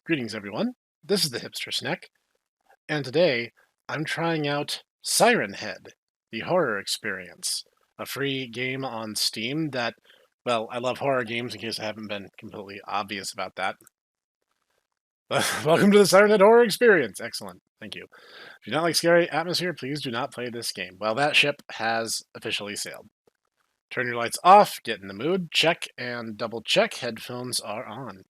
Greetings, everyone. This is the hipster Snek, and today I'm trying out Siren Head, the horror experience, a free game on Steam that, well, I love horror games in case I haven't been completely obvious about that. Welcome to the Siren Head horror experience. Excellent. Thank you. If you don't like scary atmosphere, please do not play this game. Well, that ship has officially sailed. Turn your lights off, get in the mood, check and double check headphones are on.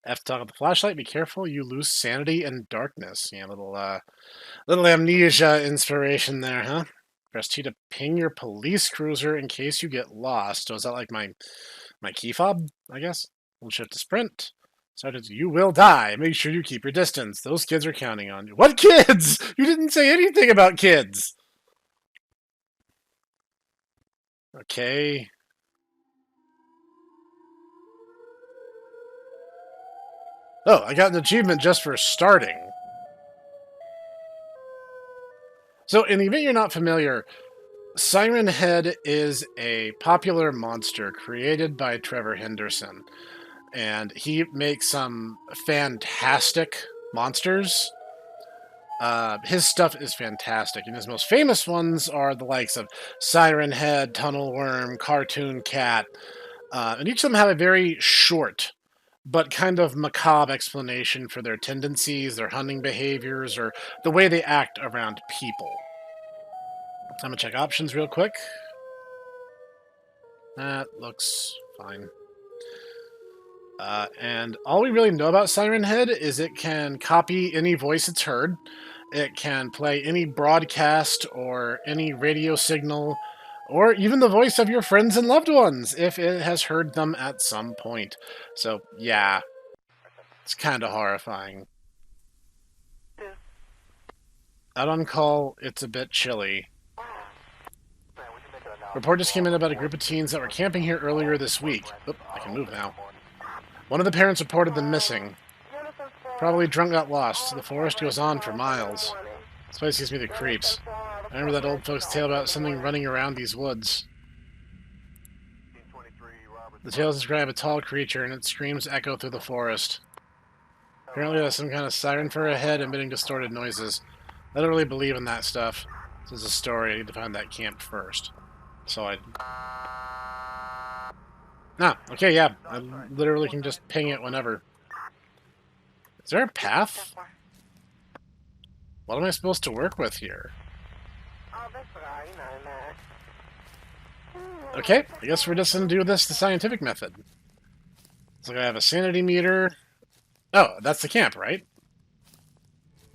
F to talk with the flashlight. Be careful, you lose sanity and darkness. Yeah, little amnesia inspiration there, huh? Press T to ping your police cruiser in case you get lost. So is that like my key fob? I guess. Hold shift to sprint. Sergeant, you will die. Make sure you keep your distance. Those kids are counting on you. What kids? You didn't say anything about kids. Okay. Oh, I got an achievement just for starting. So, in the event you're not familiar, Siren Head is a popular monster created by Trevor Henderson, and he makes some fantastic monsters. His stuff is fantastic, and his most famous ones are the likes of Siren Head, Tunnel Worm, Cartoon Cat, and each of them have a very short but kind of macabre explanation for their tendencies, their hunting behaviors, or the way they act around people. I'm gonna check options real quick. That looks fine. And all we really know about Siren Head is it can copy any voice it's heard. It can play any broadcast or any radio signal, or even the voice of your friends and loved ones if it has heard them at some point. So, yeah, it's kind of horrifying. Out on call, it's a bit chilly. Report just came in about a group of teens that were camping here earlier this week. Oop, I can move now. One of the parents reported them missing. Probably drunk got lost. The forest goes on for miles. This place gives me the creeps. I remember that old folks' tale about something running around these woods. The tales describe a tall creature, and its screams echo through the forest. Apparently there's some kind of siren for a head emitting distorted noises. I don't really believe in that stuff. This is a story. I need to find that camp first. So okay, yeah. I literally can just ping it whenever. Is there a path? What am I supposed to work with here? Okay, I guess we're just gonna do this the scientific method. So I have a sanity meter. Oh, that's the camp, right?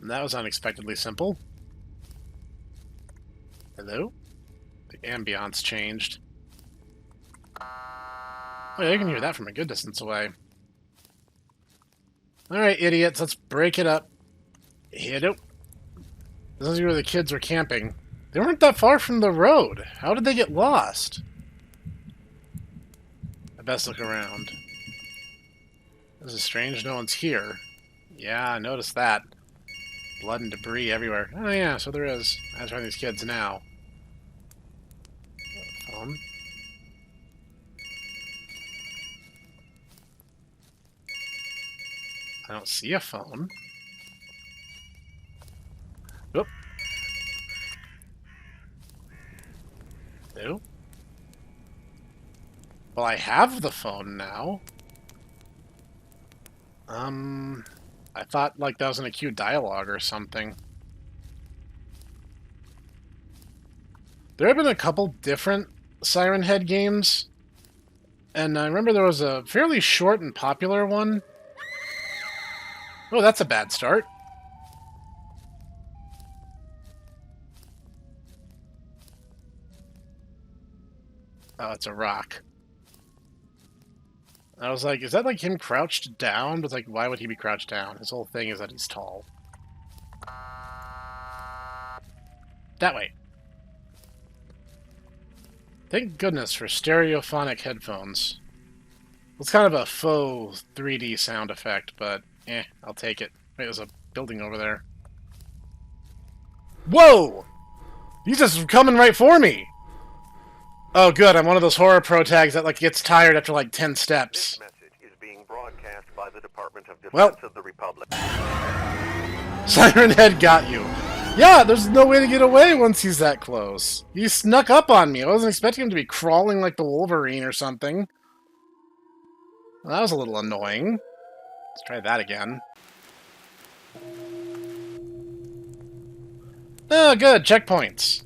That was unexpectedly simple. Hello? The ambiance changed. Oh yeah, you can hear that from a good distance away. Alright, idiots, let's break it up. Hello. This is where the kids were camping. They weren't that far from the road. How did they get lost? I best look around. This is strange, no one's here. Yeah, I noticed that. Blood and debris everywhere. Oh yeah, so there is. I have to find these kids now. Phone. I don't see a phone. Oop. No. Well, I have the phone now. I thought like that was in a queue dialogue or something. There have been a couple different Siren Head games, and I remember there was a fairly short and popular one. Oh, that's a bad start. Oh, it's a rock. I was like, is that like him crouched down? But like, why would he be crouched down? His whole thing is that he's tall. That way. Thank goodness for stereophonic headphones. It's kind of a faux 3D sound effect, but I'll take it. Wait, there's a building over there. Whoa! He's just coming right for me! Oh, good. I'm one of those horror pro tags that like gets tired after like 10 steps. This message is being broadcast by the Department of Defense Well, of the Republic. Siren Head got you. Yeah, there's no way to get away once he's that close. He snuck up on me. I wasn't expecting him to be crawling like the Wolverine or something. Well, that was a little annoying. Let's try that again. Oh, good. Checkpoints.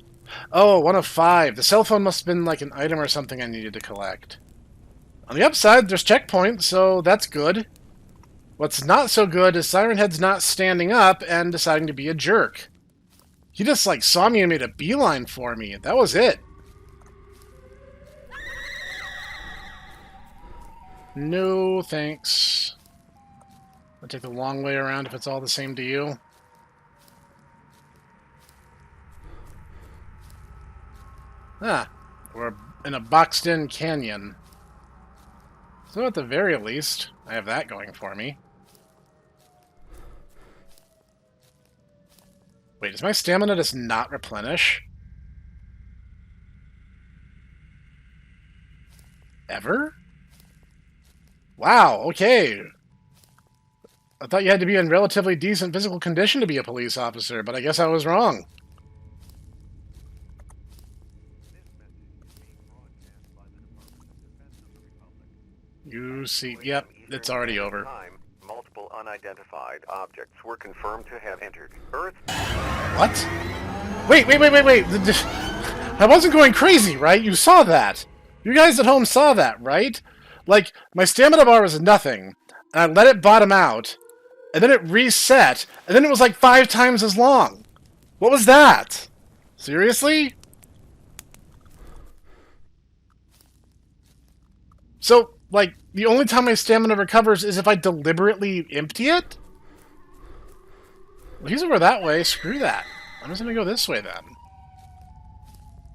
Oh, 1 of 5. The cell phone must have been like an item or something I needed to collect. On the upside, there's checkpoints, so that's good. What's not so good is Siren Head's not standing up and deciding to be a jerk. He just, like, saw me and made a beeline for me. That was it. No, thanks. I'll take the long way around if it's all the same to you. Ah, we're in a boxed-in canyon. So at the very least, I have that going for me. Wait, does my stamina just not replenish? Ever? Wow, okay. I thought you had to be in relatively decent physical condition to be a police officer, but I guess I was wrong. You see, yep, it's already over. Multiple unidentified objects were confirmed to have entered Earth. What? Wait. I wasn't going crazy, right? You saw that. You guys at home saw that, right? Like, my stamina bar was nothing, and I let it bottom out, and then it reset, and then it was like 5 times as long. What was that? Seriously? So, like, the only time my stamina recovers is if I deliberately empty it? Well, he's over that way. Screw that. I'm just gonna go this way, then.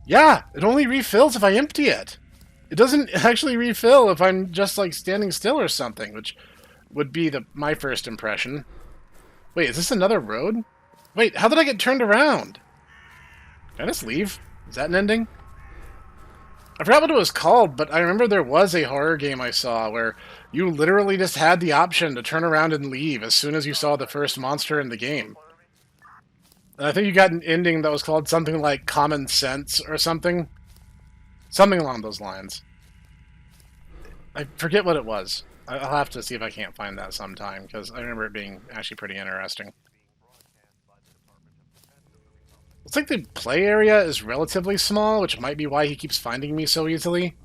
Yeah, it only refills if I empty it. It doesn't actually refill if I'm just, like, standing still or something, which would be my first impression. Wait, is this another road? Wait, how did I get turned around? Can I just leave? Is that an ending? I forgot what it was called, but I remember there was a horror game I saw where you literally just had the option to turn around and leave as soon as you saw the first monster in the game. And I think you got an ending that was called something like Common Sense or something. Something along those lines. I forget what it was. I'll have to see if I can't find that sometime, because I remember it being actually pretty interesting. Looks like the play area is relatively small, which might be why he keeps finding me so easily.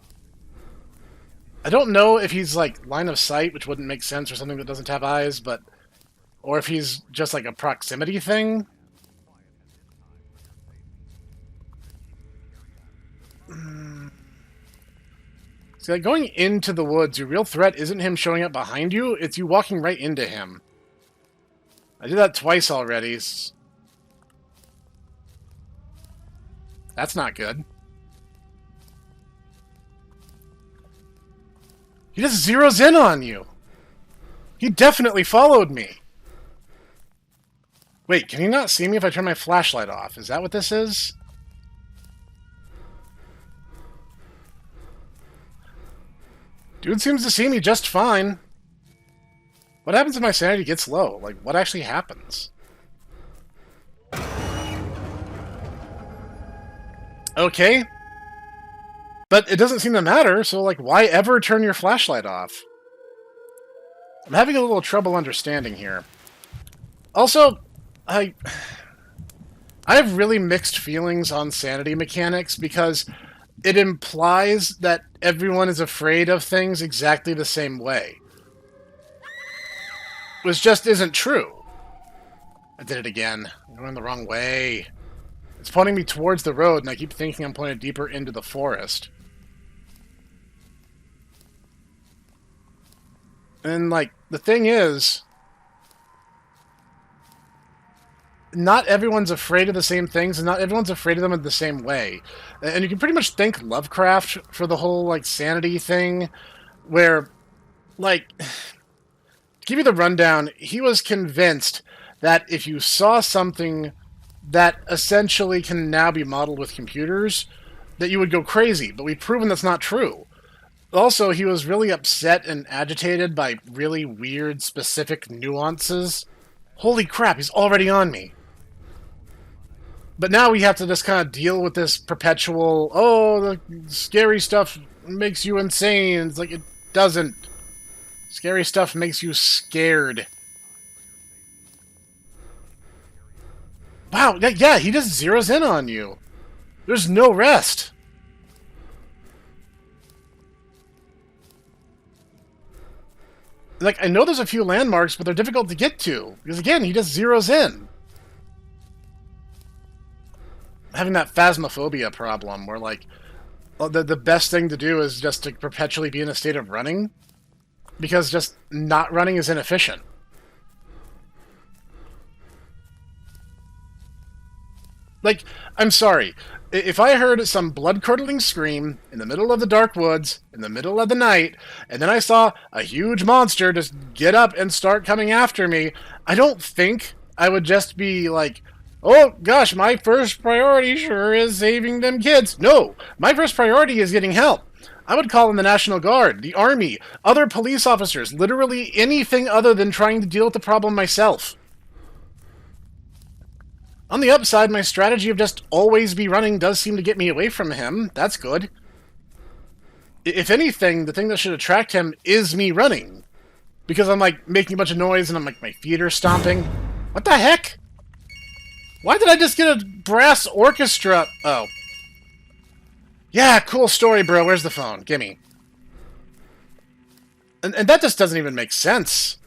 I don't know if he's, like, line of sight, which wouldn't make sense for something that doesn't have eyes, but... or if he's just, like, a proximity thing. See, like, going into the woods, your real threat isn't him showing up behind you, it's you walking right into him. I did that twice already. That's not good. He just zeroes in on you. He definitely followed me. Wait, can he not see me if I turn my flashlight off? Is that what this is? Dude seems to see me just fine. What happens if my sanity gets low? Like, what actually happens? Okay. But it doesn't seem to matter, so, like, why ever turn your flashlight off? I'm having a little trouble understanding here. Also, I have really mixed feelings on sanity mechanics, because it implies that everyone is afraid of things exactly the same way. Which just isn't true. I did it again. I'm going the wrong way. It's pointing me towards the road, and I keep thinking I'm pointed deeper into the forest. And, like, the thing is, not everyone's afraid of the same things, and not everyone's afraid of them in the same way. And you can pretty much thank Lovecraft for the whole, like, sanity thing, where, like, to give you the rundown, he was convinced that if you saw something that essentially can now be modeled with computers, that you would go crazy. But we've proven that's not true. Also, he was really upset and agitated by really weird, specific nuances. Holy crap, he's already on me. But now we have to just kind of deal with this perpetual, oh, the scary stuff makes you insane. It's like, it doesn't. Scary stuff makes you scared. Wow, yeah, he just zeroes in on you. There's no rest. Like, I know there's a few landmarks, but they're difficult to get to. Because, again, he just zeroes in. Having that phasmophobia problem where, like, the best thing to do is just to perpetually be in a state of running. Because just not running is inefficient. Like, I'm sorry. If I heard some blood-curdling scream in the middle of the dark woods, in the middle of the night, and then I saw a huge monster just get up and start coming after me, I don't think I would just be like, oh gosh, my first priority sure is saving them kids. No, my first priority is getting help. I would call in the National Guard, the Army, other police officers, literally anything other than trying to deal with the problem myself. On the upside, my strategy of just always be running does seem to get me away from him. That's good. If anything, the thing that should attract him is me running. Because I'm, like, making a bunch of noise and I'm, like, my feet are stomping. What the heck? Why did I just get a brass orchestra? Oh. Yeah, cool story, bro. Where's the phone? Gimme. And that just doesn't even make sense.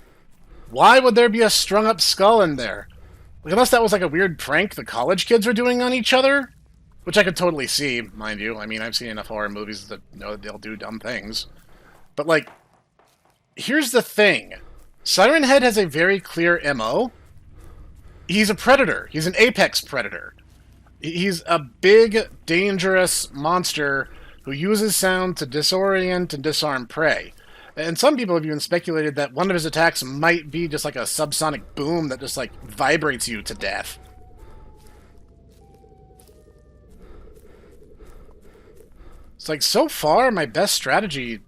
Why would there be a strung-up skull in there? Like, unless that was like a weird prank the college kids were doing on each other, which I could totally see, mind you. I mean, I've seen enough horror movies that know they'll do dumb things. But, like, here's the thing. Siren Head has a very clear MO. He's a predator. He's an apex predator. He's a big, dangerous monster who uses sound to disorient and disarm prey. And some people have even speculated that one of his attacks might be just like a subsonic boom that just, like, vibrates you to death. It's like, so far, my best strategy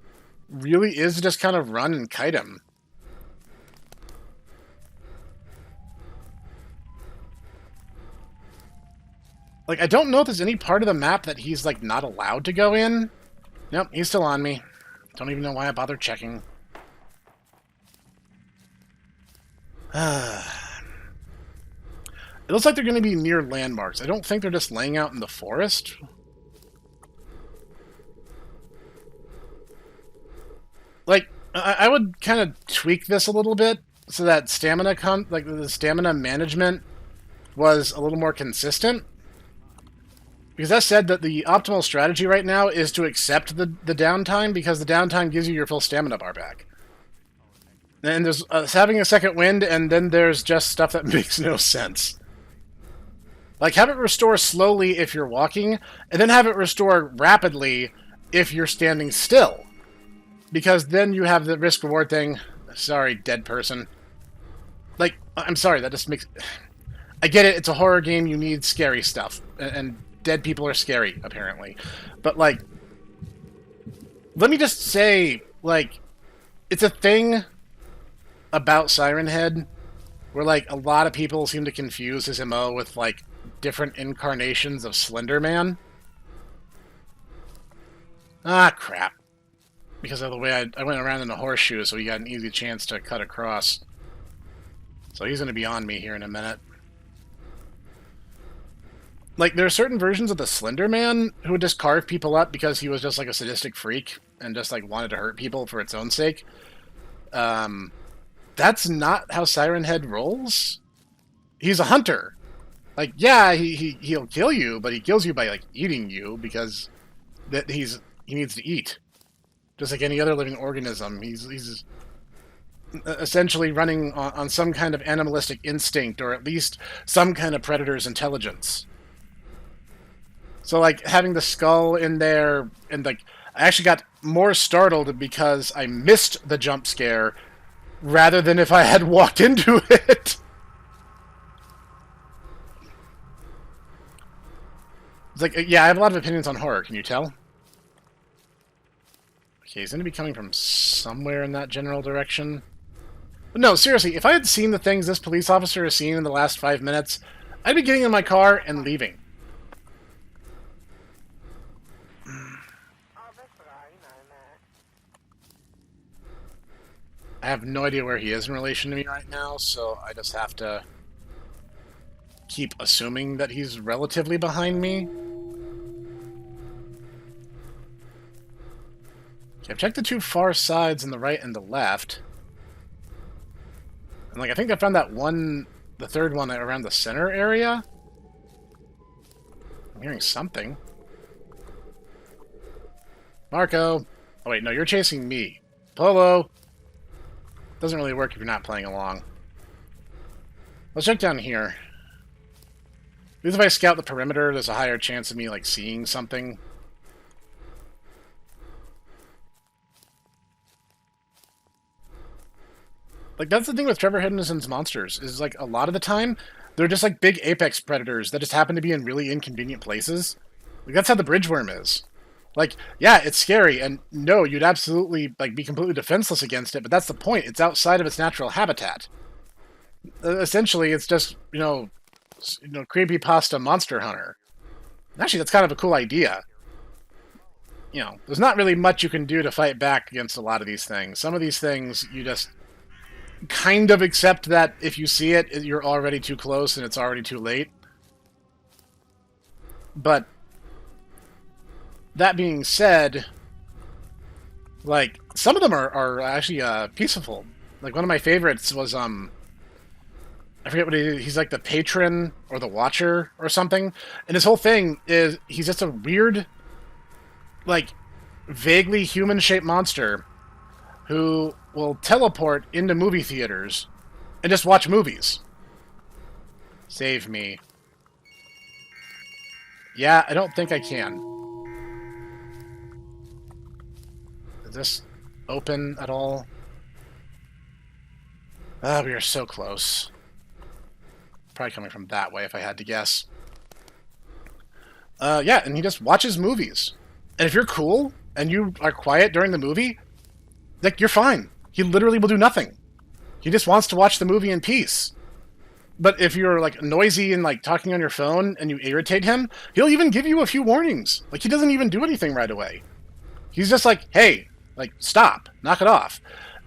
really is to just kind of run and kite him. Like, I don't know if there's any part of the map that he's, like, not allowed to go in. Nope, he's still on me. Don't even know why I bothered checking. It looks like they're going to be near landmarks. I don't think they're just laying out in the forest. Like, I would kind of tweak this a little bit so that the stamina management was a little more consistent. Because that said, that the optimal strategy right now is to accept the downtime, because the downtime gives you your full stamina bar back. And there's having a second wind, and then there's just stuff that makes no sense. Like, have it restore slowly if you're walking, and then have it restore rapidly if you're standing still. Because then you have the risk-reward thing. Sorry, dead person. Like, I'm sorry, that just makes... I get it, it's a horror game, you need scary stuff. And dead people are scary, apparently. But, like, let me just say, like, it's a thing about Siren Head where, like, a lot of people seem to confuse his MO with, like, different incarnations of Slender Man. Ah, crap. Because of the way I went around in a horseshoe, so he got an easy chance to cut across. So he's going to be on me here in a minute. Like, there are certain versions of the Slender Man who would just carve people up because he was just, like, a sadistic freak and just, like, wanted to hurt people for its own sake. That's not how Siren Head rolls. He's a hunter. Like, yeah, he'll kill you, but he kills you by, like, eating you because he needs to eat. Just like any other living organism. He's essentially running on some kind of animalistic instinct, or at least some kind of predator's intelligence. So, like, having the skull in there, and, like, I actually got more startled because I missed the jump scare rather than if I had walked into it. It's like, yeah, I have a lot of opinions on horror, can you tell? Okay, he's going to be coming from somewhere in that general direction. But no, seriously, if I had seen the things this police officer has seen in the last 5 minutes, I'd be getting in my car and leaving. I have no idea where he is in relation to me right now, so I just have to keep assuming that he's relatively behind me. Okay, I've checked the two far sides on the right and the left. And, like, I think I found that one, the third one around the center area. I'm hearing something. Marco! Oh, wait, no, you're chasing me. Polo! Doesn't really work if you're not playing along. Let's check down here. Because if I scout the perimeter, there's a higher chance of me, like, seeing something. Like, that's the thing with Trevor Henderson's monsters, is, like, a lot of the time, they're just, like, big apex predators that just happen to be in really inconvenient places. Like, that's how the bridgeworm is. Like, yeah, it's scary, and no, you'd absolutely, like, be completely defenseless against it, but that's the point. It's outside of its natural habitat. Essentially, it's just, creepypasta monster hunter. Actually, that's kind of a cool idea. There's not really much you can do to fight back against a lot of these things. Some of these things, you just kind of accept that if you see it, you're already too close and it's already too late. But that being said, like, some of them are actually peaceful. Like, one of my favorites was I forget what he's like, the patron or the watcher or something, and his whole thing is he's just a weird, like, vaguely human-shaped monster who will teleport into movie theaters and just watch movies. Save me. Yeah, I don't think I can. Is this open at all? Ah, we are so close. Probably coming from that way if I had to guess. Yeah, and he just watches movies. And if you're cool and you are quiet during the movie, like, you're fine. He literally will do nothing. He just wants to watch the movie in peace. But if you're, like, noisy and, like, talking on your phone and you irritate him, he'll even give you a few warnings. Like, he doesn't even do anything right away. He's just like, hey, like, stop, knock it off.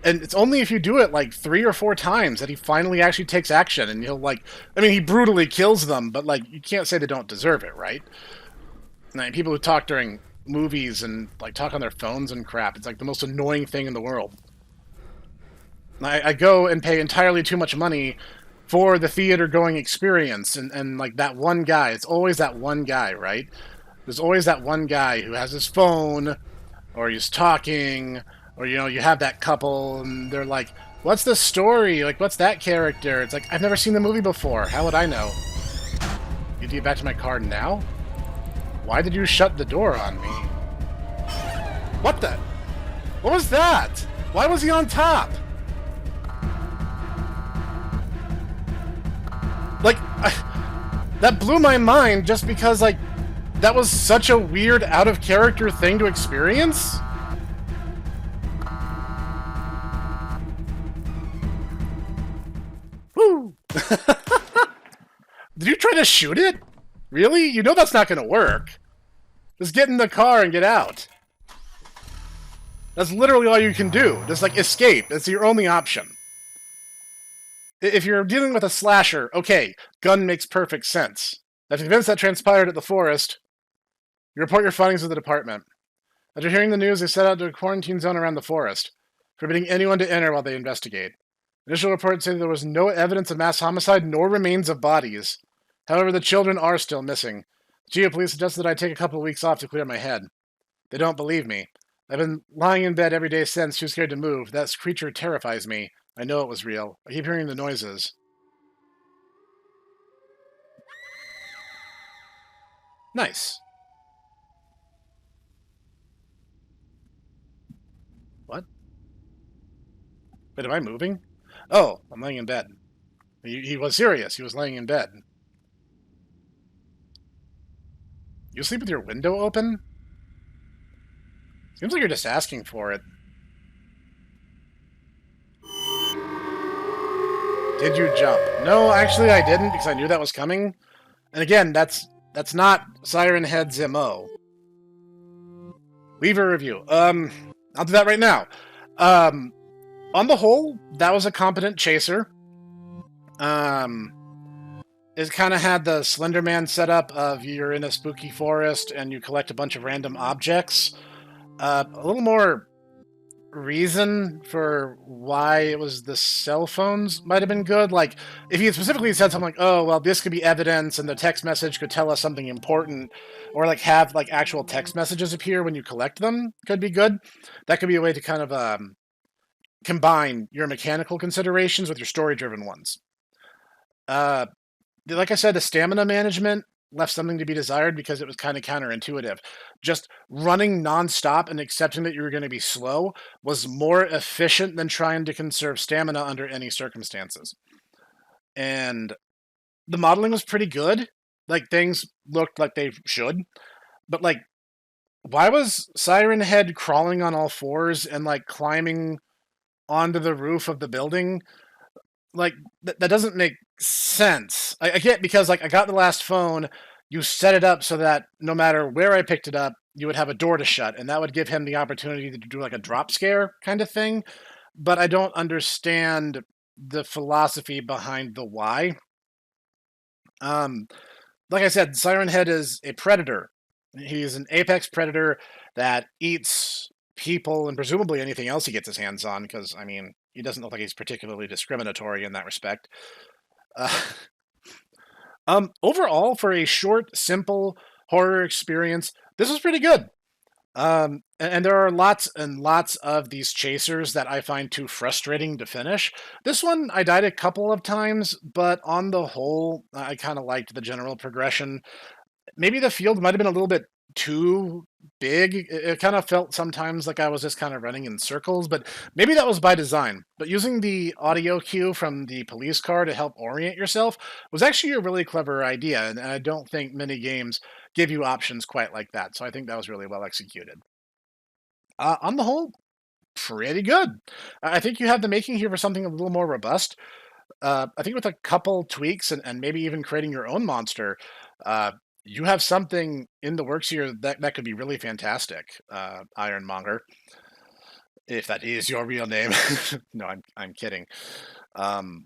And it's only if you do it, like, 3 or 4 times that he finally actually takes action. And he'll, like, I mean, he brutally kills them, but, like, you can't say they don't deserve it, right? And people who talk during movies and, like, talk on their phones and crap, it's, like, the most annoying thing in the world. I go and pay entirely too much money for the theater-going experience, and, like, that one guy, it's always that one guy, right? There's always that one guy who has his phone, or he's talking, or, you have that couple, and they're like, what's the story? Like, what's that character? It's like, I've never seen the movie before. How would I know? Need to get back to my car now? Why did you shut the door on me? What the? What was that? Why was he on top? Like, that blew my mind just because, like, that was such a weird, out-of-character thing to experience. Woo! Did you try to shoot it? Really? You know that's not going to work. Just get in the car and get out. That's literally all you can do. Just, like, escape. It's your only option. If you're dealing with a slasher, okay, gun makes perfect sense. After events that transpired at the forest, you report your findings to the department. After hearing the news, they set out to a quarantine zone around the forest, forbidding anyone to enter while they investigate. Initial reports say there was no evidence of mass homicide nor remains of bodies. However, the children are still missing. The Geo police suggested that I take a couple of weeks off to clear my head. They don't believe me. I've been lying in bed every day since, too scared to move. That creature terrifies me. I know it was real. I keep hearing the noises. Nice. What? Wait, am I moving? Oh, I'm laying in bed. He was serious. He was laying in bed. You sleep with your window open? Seems like you're just asking for it. Did you jump? No, actually I didn't because I knew that was coming. And again, that's not Siren Head's MO. Leave a review. I'll do that right now. Um, on the whole, that was a competent chaser. It kind of had the Slender Man setup of you're in a spooky forest and you collect a bunch of random objects. A little more reason for why it was the cell phones might have been good. Like, if he had specifically said something like, oh, well, this could be evidence and the text message could tell us something important, or like have like actual text messages appear when you collect them, could be good. That could be a way to kind of combine your mechanical considerations with your story driven ones. Uh, like I said, the stamina management left something to be desired because it was kind of counterintuitive. Just running nonstop and accepting that you were going to be slow was more efficient than trying to conserve stamina under any circumstances. And the modeling was pretty good. Like things looked like they should. But like, why was Siren Head crawling on all fours and like climbing onto the roof of the building? Like that doesn't make sense. I get because like I got the last phone, you set it up so that no matter where I picked it up, you would have a door to shut, and that would give him the opportunity to do like a drop scare kind of thing. But I don't understand the philosophy behind the why. Um, like I said, Siren Head is a predator. He's an apex predator that eats people and presumably anything else he gets his hands on. Because I mean, he doesn't look like he's particularly discriminatory in that respect. Uh, overall, for a short, simple horror experience, this was pretty good. And there are lots and lots of these chasers that I find too frustrating to finish. This one, I died a couple of times, but on the whole, I kind of liked the general progression. Maybe the field might have been a little bit too big. It kind of felt sometimes like I was just kind of running in circles, but maybe that was by design. But using the audio cue from the police car to help orient yourself was actually a really clever idea, and I don't think many games give you options quite like that. So I think that was really well executed. On the whole, pretty good. I think you have the making here for something a little more robust. I think with a couple tweaks and maybe even creating your own monster, uh, you have something in the works here that could be really fantastic. Ironmonger, if that is your real name. No, I'm kidding. Um,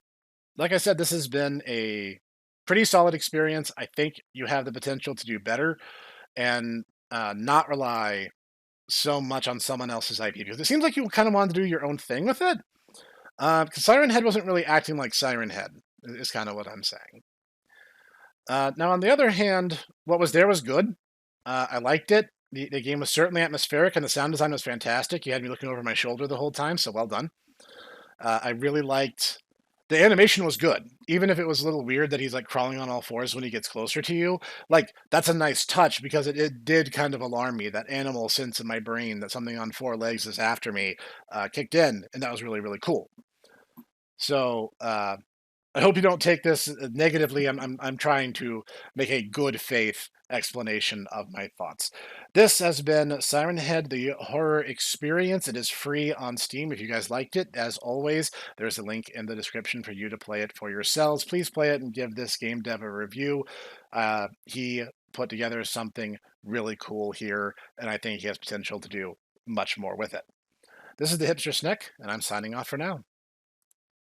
like I said, this has been a pretty solid experience. I think you have the potential to do better and not rely so much on someone else's IP because it seems like you kind of wanted to do your own thing with it. Because Siren Head wasn't really acting like Siren Head, is kind of what I'm saying. Now, on the other hand, what was there was good. I liked it. The game was certainly atmospheric, and the sound design was fantastic. You had me looking over my shoulder the whole time, so well done. I really liked the animation was good, even if it was a little weird that he's like crawling on all fours when he gets closer to you. Like that's a nice touch because it did kind of alarm me. That animal sense in my brain that something on four legs is after me kicked in, and that was really really cool. So I hope you don't take this negatively. I'm trying to make a good faith explanation of my thoughts. This has been Siren Head, the horror experience. It is free on Steam if you guys liked it. As always, there's a link in the description for you to play it for yourselves. Please play it and give this game dev a review. He put together something really cool here, and I think he has potential to do much more with it. This is the Hipster Snek, and I'm signing off for now.